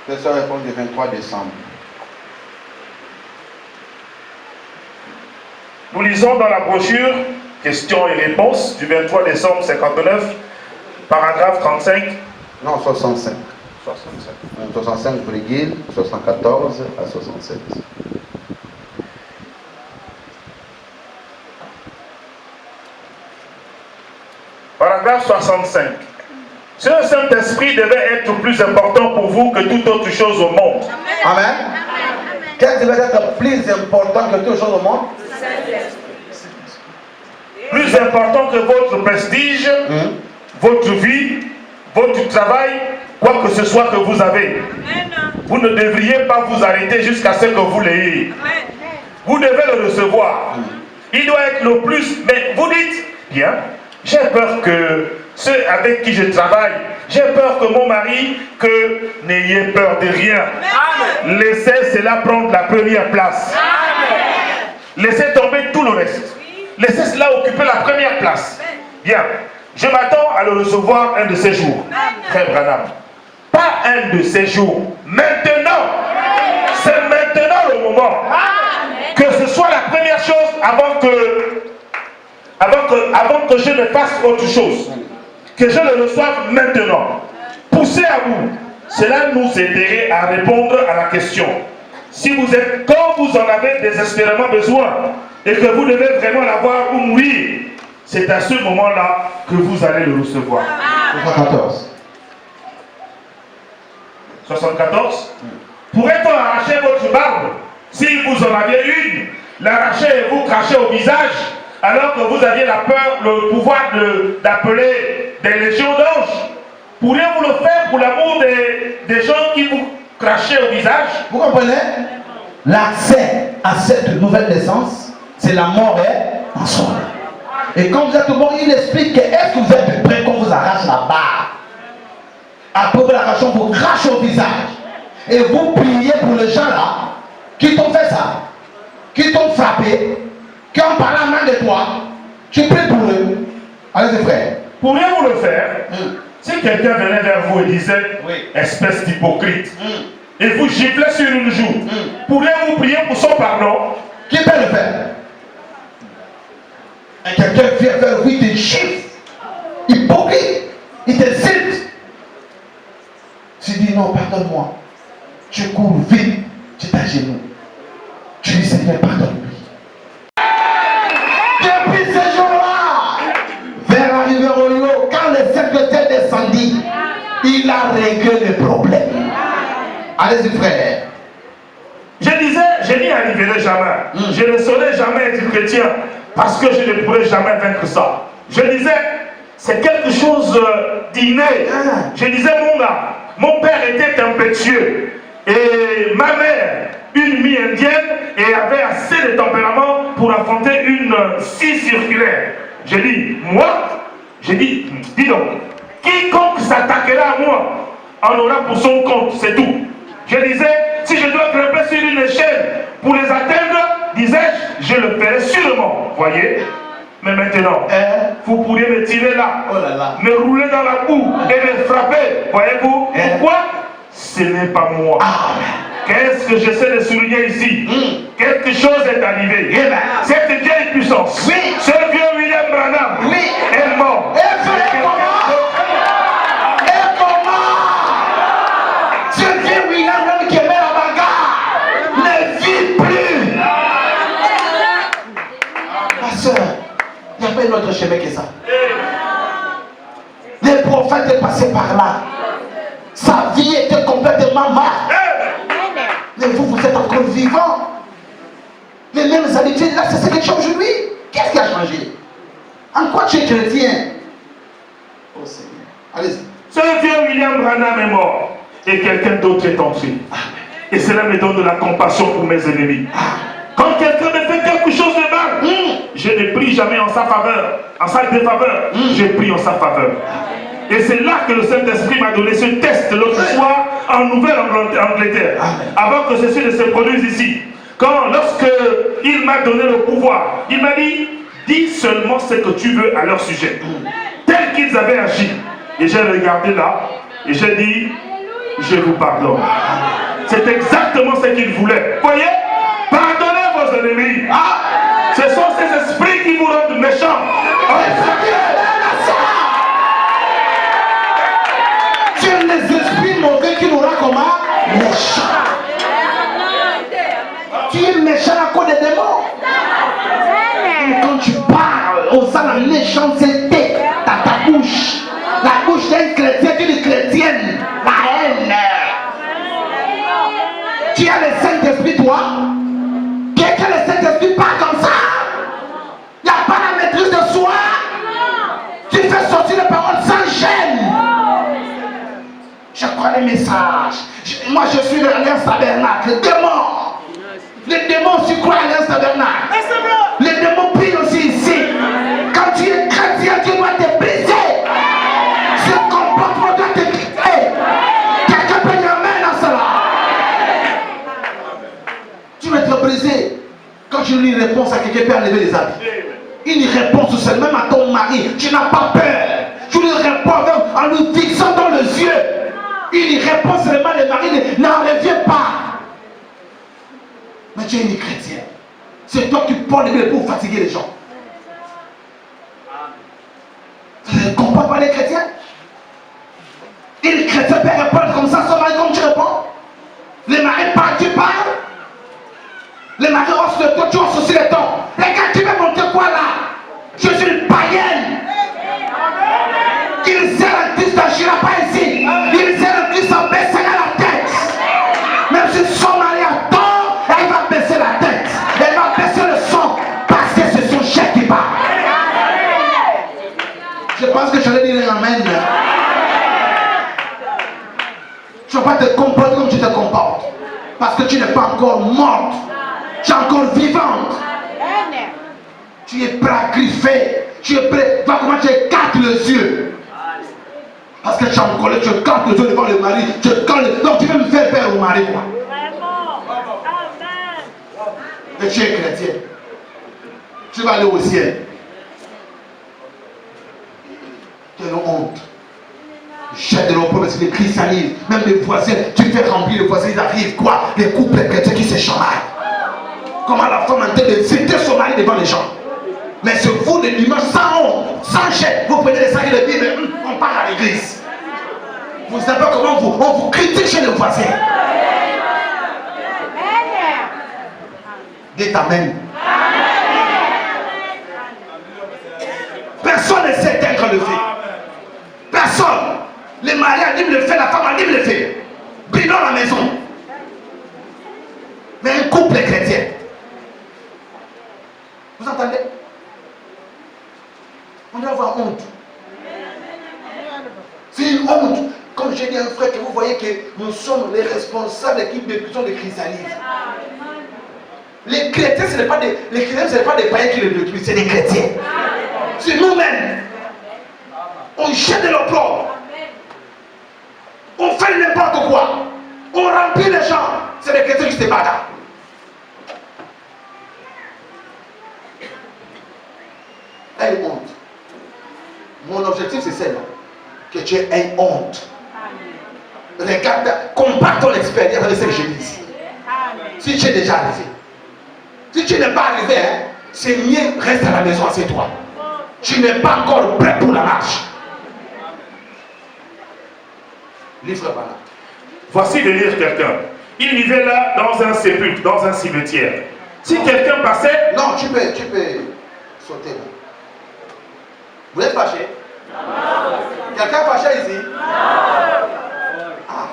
Question-réponse du 23 décembre. Nous lisons dans la brochure questions et réponses du 23 décembre 59, paragraphe 35. Non, 65. 65, 74 à 76. paragraphe 65. Ce Saint-Esprit devait être plus important pour vous que toute autre chose au monde. Amen. Qu'est-ce qui devait être plus important que toute chose au monde? Plus important que votre prestige, votre vie, votre travail, quoi que ce soit que vous avez. Vous ne devriez pas vous arrêter jusqu'à ce que vous l'ayez. Vous devez le recevoir. Il doit être le plus. Mais vous dites, bien, j'ai peur que ceux avec qui je travaille, j'ai peur que mon mari, que n'ayez peur de rien. Laissez cela prendre la première place. Laissez tomber tout le reste. Laissez cela occuper la première place. Bien, je m'attends à le recevoir un de ces jours. Frère Branham. Pas un de ces jours. Maintenant. C'est maintenant le moment. Que ce soit la première chose avant que je ne fasse autre chose. Que je le reçoive maintenant. Poussez à vous. Cela nous aiderait à répondre à la question. Si vous êtes, quand vous en avez désespérément besoin, et que vous devez vraiment l'avoir ou mourir, c'est à ce moment-là que vous allez le recevoir. 74. 74. Pourrait-on arracher votre barbe? Si vous en aviez une, l'arracher et vous cracher au visage, alors que vous aviez la peur, le pouvoir d'appeler des légions d'anges? Pourriez-vous le faire pour l'amour des gens qui vous crachaient au visage? Vous comprenez? L'accès à cette nouvelle naissance, c'est la mort et en soi. Et quand vous êtes mort, il explique que est-ce que vous êtes prêt quand vous arrachez la barbe? Après vous l'arrachez, vous crachez au visage. Et vous priez pour les gens là qui t'ont fait ça, qui t'ont frappé, qui ont parlé à main de toi. Tu pries pour eux. Allez-y frère. Pourriez-vous le faire? Si quelqu'un venait vers vous et disait, espèce d'hypocrite, et vous giflez sur une joue, pourriez-vous prier pour son pardon? Qui peut le faire? Et quelqu'un vient vers vous, il te gifle, hypocrite, il t'insulte. Tu dis non, pardonne-moi. Tu cours vite, tu t'agenouilles. Tu dis Seigneur, pardonne-lui. Depuis ce jour-là, vers arriver au lieu, quand le secrétaire descendit, il a réglé le problème. Allez-y frère. Je disais, je n'y arriverai jamais. Je ne saurais jamais être chrétien parce que je ne pourrai jamais vaincre ça. Je disais, c'est quelque chose d'inné. Je disais, mon père était impétueux et ma mère, une mi-indienne, et avait assez de tempérament pour affronter une scie circulaire. J'ai dit, dis donc, quiconque s'attaquera à moi en aura pour son compte, c'est tout. Je disais, si je dois grimper sur une échelle pour les atteindre, disais-je, je le ferai sûrement. Voyez? Mais maintenant, vous pourriez me tirer là, me rouler dans la boue et me frapper. Voyez-vous? Pourquoi? Ce n'est pas moi. Qu'est-ce que j'essaie de souligner ici? Quelque chose est arrivé. Cette vieille puissance, ce vieux William Branham est mort. Il n'y a pas un autre chemin que ça. Les prophètes est passé par là. Sa vie était complètement morte. Mais vous êtes encore vivant. Les mêmes habitudes, là, c'est ce que tu as aujourd'hui. Qu'est-ce qui a changé? En quoi tu es chrétien? Oh Seigneur. Allez-y. Ce vieux William Branham est mort. Et quelqu'un d'autre est entré. Et cela me donne de la compassion pour mes ennemis. Quand quelqu'un me fait quelque chose de mal, je ne prie jamais en sa faveur, en sa défaveur, je prie en sa faveur. Et c'est là que le Saint-Esprit m'a donné ce test l'autre soir en Nouvelle-Angleterre, avant que ceci ne se produise ici. Lorsque il m'a donné le pouvoir, il m'a dit, dis seulement ce que tu veux à leur sujet, tel qu'ils avaient agi. Et j'ai regardé là, et j'ai dit, je vous pardonne. C'est exactement ce qu'il voulait. Voyez? Pardonnez vos ennemis. Ce sont ces esprits qui vous rendent méchants. C'est les esprits mauvais qui nous rendent comment? Méchants. Tu es méchant à cause des démons. Et quand tu parles, on sent la méchanceté dans ta bouche. les messages. Moi, je suis de l'Alliance Tabernacle. Démon. Les démons aussi croient à l'Alliance Tabernacle. Les démons prient aussi ici. Quand tu es chrétien, tu dois te briser. Ce comportement doit te quitter. Quelqu'un peut dire amen à cela. Tu vas te briser. Quand tu lis une réponse à quelqu'un, peut enlever les habits. Une réponse seule, même à ton mari, tu n'as pas peur. Tu lui réponds en lui fixant dans les yeux. Une réponse seulement, le mari n'en revient pas. Mais tu es une chrétienne. C'est toi qui portes les Bibles pour fatiguer les gens. Tu ne comprends pas les chrétiens? Une chrétienne peut répondre comme ça, son mari comme tu réponds. Les maris parlent, tu parles. Les maris haussent le ton, tu hausses aussi le ton. Regarde, tu veux monter quoi là? Je suis une païenne. Il sert un Christ, n'agira pas ici. Il sert un Christ en baissant la tête. Même si son mari a tort, elle va baisser la tête. Elle va baisser le son parce que c'est son chef qui parle. Je pense que j'allais dire amen. Tu ne vas pas te comporter comme tu te comportes. Parce que tu n'es pas encore morte. Tu es encore vivante. Tu es prêt à griffer. Tu es prêt. Vois comment tu écartes les yeux. Parce que tu es en colère, tu écartes les yeux devant le mari. Tu écartes. Donc tu veux me faire peur au mari, quoi. Et tu es chrétien. Tu vas aller au ciel. Quelle honte. Jette de l'opprobre, c'est le christianisme. Même les voisins, tu fais remplir les voisins, ils arrivent quoi? Les couples chrétiens qui se chamaillent. Comment la femme en train de fêter son mari devant les gens. Mais c'est vous le dimanche sans honte, sans jet. Vous prenez les sacs de Bible, on part à l'église. Vous savez comment on vous critique chez les voisins. Dites amen. Personne ne sait éteindre le feu. Personne. Les maris animent le fait, la femme anime le fait. Brûlons la maison. Mais un couple chrétien. Vous entendez? On doit avoir honte. C'est une honte. Comme j'ai dit à un frère, que vous voyez que nous sommes les responsables de l'équipe de prison de christianisme. Les chrétiens, ce n'est pas des, les chrétiens, ce n'est pas des païens qui les détruisent, c'est des chrétiens. C'est nous-mêmes. On jette de l'opprobre. On fait n'importe quoi. On remplit les gens. C'est des chrétiens qui se battent. Aie honte. Mon objectif c'est celle que tu aies honte. Regarde, compare ton expérience avec ce que je dis ici. Si tu es déjà arrivé. Si tu n'es pas arrivé, hein, c'est mieux, reste à la maison, c'est toi. Tu n'es pas encore prêt pour la marche. Livre Bala. Voici de lire quelqu'un. Il vivait là dans un sépulcre, dans un cimetière. Si quelqu'un passait... Non, tu peux sauter là. Vous êtes fâché? Quelqu'un fâché ici? Ah.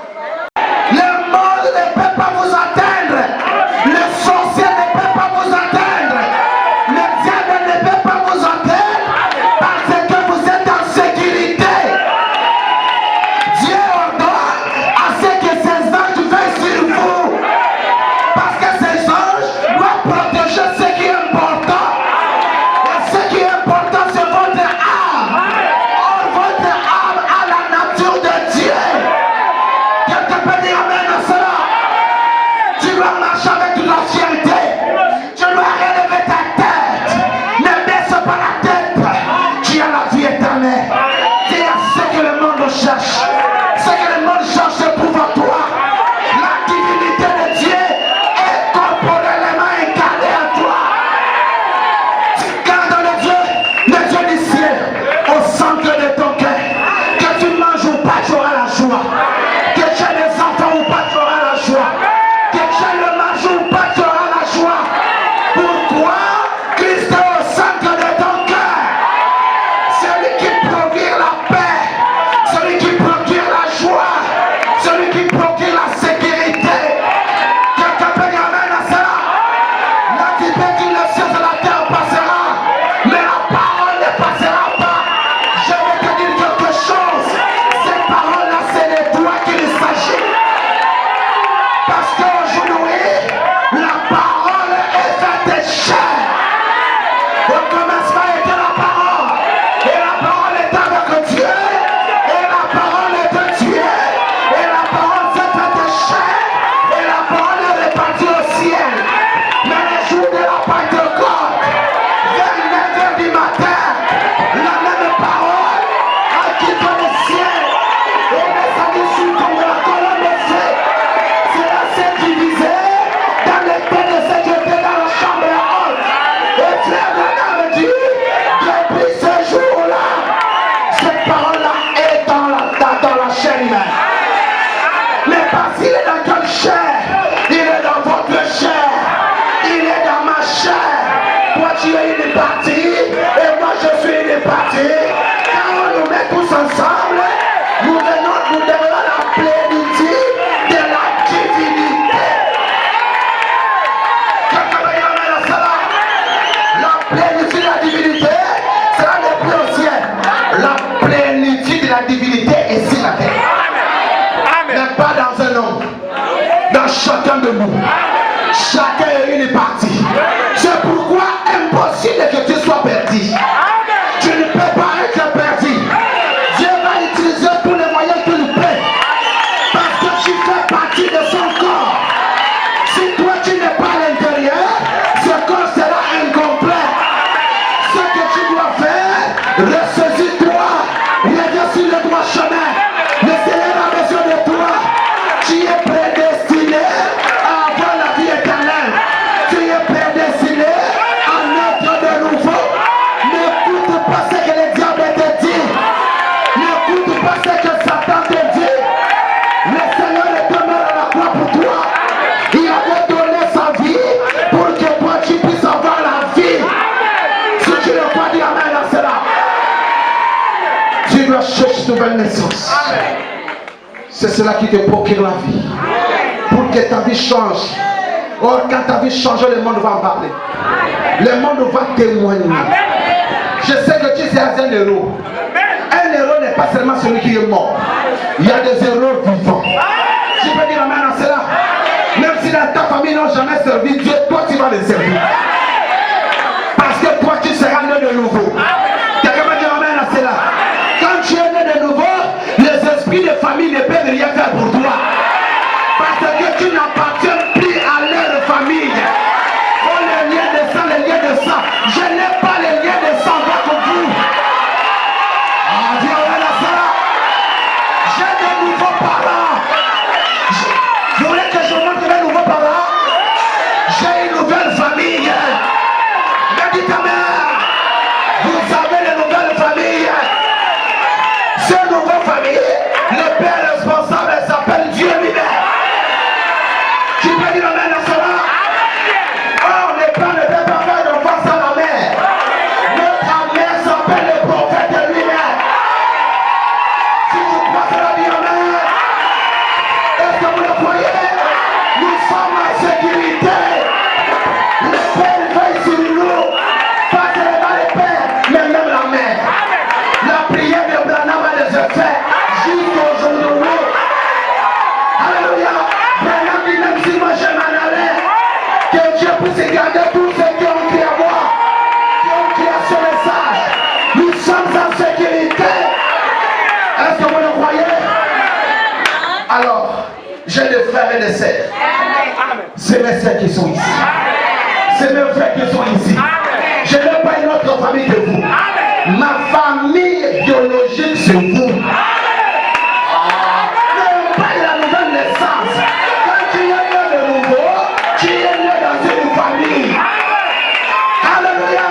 Le monde ne peut pas vous atteindre. Le sorcier ne peut pas vous atteindre. Le diable ne peut pas vous atteindre parce que vous êtes en sécurité. Dieu ordonne à ce que ses anges veillent sur vous. Parce que ces anges doivent protéger ce qui est important. Et ce qui est important, c'est votre âme. Or, votre âme a la nature de Dieu. Quelqu'un peut dire amen à cela. Tu dois marcher avec toute la fierté. Tu dois relever ta tête. Ne baisse pas la tête. Tu as la vie éternelle. Tu as ce que le monde cherche. Ce que le monde cherche, c'est pour toi. La divinité de Dieu est corporellement incarnée en toi. Garde le Dieu du ciel au centre de ton cœur. Que tu manges ou pas, tu auras la joie. Que tu aies des enfants ou pas, tu auras la joie. Que tu aies le manger ou pas, tu auras la joie. Pourquoi? Christ est au centre de ton cœur. Celui qui procure la paix, celui qui procure perdu. Tu ne peux pas être perdu. Dieu va utiliser tous les moyens qu'il peut. Parce que tu fais partie de son corps. Si toi tu n'es pas à l'intérieur, ce corps sera incomplet. Ce que tu dois faire, ressaisis-toi. Reviens sur le droit chemin. Le Seigneur a besoin de toi. Tu es prédestiné à avoir la vie éternelle. Tu es prédestiné à naître de nouveau. N'écoute pas ce que le diable te dit. N'écoute pas ce que Satan te dit. Le Seigneur est mort à la croix pour toi. Il avait donné sa vie pour que toi tu puisses avoir la vie. Si tu ne peux pas dire amen à cela, tu dois chercher une nouvelle naissance. C'est cela qui te procure la vie. Pour que ta vie change. Or, quand ta vie change, le monde va en parler. Le monde va témoigner. Je sais que tu es un héros. Un héros n'est pas seulement celui qui est mort. Il y a des héros vivants. Tu peux dire amen à cela. Même si dans ta famille n'ont jamais servi Dieu, toi tu vas les servir. Parce que toi tu seras né de nouveau. Quelqu'un va dire amen à cela. Quand tu es né de nouveau, les esprits de famille ne peuvent rien faire pour toi. Parce que tu n'appartiens plus à leur famille. Oh, les liens de sang, les liens de sang. Je n'ai pas les liens de sang contre vous. Ah, dis amen à cela. J'ai de nouveaux parents. Vous voulez que je vous montre mes nouveaux parents? J'ai une nouvelle famille. Mais dites amen. Vous avez une nouvelle famille. Cette nouvelle famille, le père responsable s'appelle Dieu lui-même. Tu peux dire amen à cela? Oh, les pères ne peuvent pas faire d'enfants sans la mère. Notre mère s'appelle le prophète lui-même. Si tu crois cela, dis amen. Est-ce que vous le croyez? Nous sommes en sécurité. Le Père veille sur nous. Pas seulement le Père, mais même la mère. La prière de Branham a des effets jusqu'aujourd'hui. Alléluia. Branham dit même si moi je m'en allais, que Dieu puisse garder tous ceux qui ont crié à moi, qui ont crié à ce message. Nous sommes en sécurité. Est-ce que vous le croyez? Alors, j'ai des frères et des sœurs. C'est mes sœurs qui sont ici. C'est mes frères qui sont ici. Je n'ai pas une autre famille que vous. Ma famille biologique, c'est vous. Ne pas la nouvelle naissance. Quand tu es né de nouveau, tu es né dans une famille. Alléluia.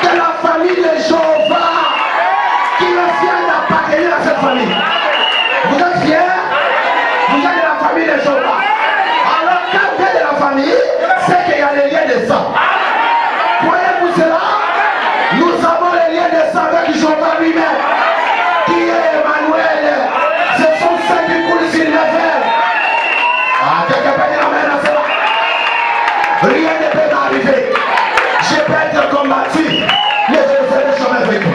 De la famille de Jéhovah qui est fier d'appartenir à cette famille. Vous êtes fiers? Vous êtes de la famille de Jéhovah. Alors quand tu es de la famille, c'est qu'il y a les liens de sang. Croyez-vous cela? Nous avons les liens de sang avec Jéhovah lui-même, qui est Emmanuel. Ce sont ceux qui coulent sur les veines. Ah, quelqu'un peut dire amen à cela? Rien ne peut m'arriver. Je peux être combattu, mais je ne serai jamais vaincu.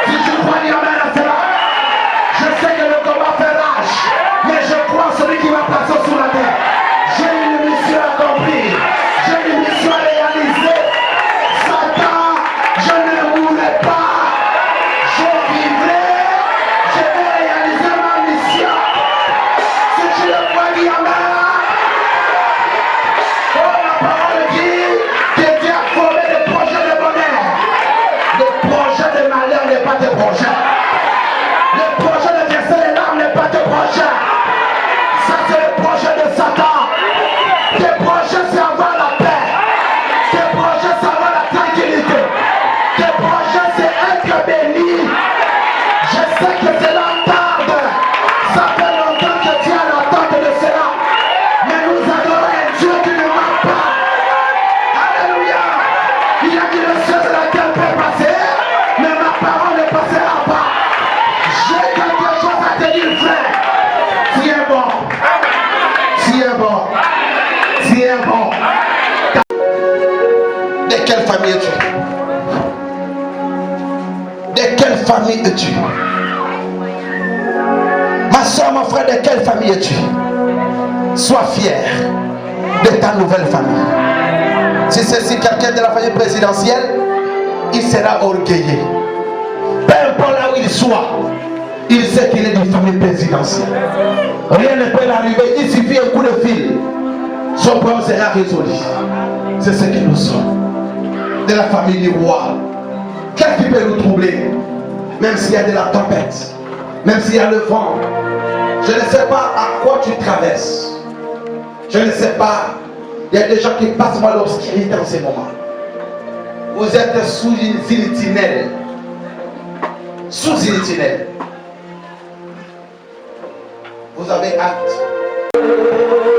Si tu crois dire amen à cela, je sais que le combat fait rage, mais je crois en celui qui va passer sous la terre. J'ai une mission à accomplir. J'ai une mission à réaliser. Satan, je ne mourrai pas. Je vivrai. Je vais réaliser ma mission. Si tu le crois, dis amen. Oh, la parole dit que Dieu a formé des projets de bonheur. Le projet de malheur n'est pas de projet. Le projet de verser les larmes n'est pas de projet. Ça, c'est le projet de Satan. Tes projets, c'est avoir la paix. Tes projets, c'est avoir la tranquillité. Tes projets, c'est être béni. Je sais que cela tarde. Ça fait longtemps que tu as l'attente de cela. Mais nous adorons un Dieu qui ne ment pas. Alléluia. Il a dit le ciel de la terre peut passer, mais ma parole ne passera pas. J'ai quelque chose à te dire, frère. Tu es bon. Tu es bon. Tu es bon. De quelle famille es-tu? De quelle famille es-tu? Ma soeur, mon frère, de quelle famille es-tu? Sois fier de ta nouvelle famille. Si c'est quelqu'un de la famille présidentielle, il sera orgueilleux. Peu importe là où il soit, il sait qu'il est d'une famille présidentielle. Rien ne peut l'arriver, il suffit un coup de fil. Son problème sera résolu. C'est ce que nous sommes. De la famille du roi. Qu'est-ce qui peut nous troubler? Même s'il y a de la tempête, même s'il y a le vent. Je ne sais pas à quoi tu traverses. Je ne sais pas. Il y a des gens qui passent par l'obscurité en ces moments. Vous êtes sous une tunnel. Sous une tunnel. Vous avez hâte.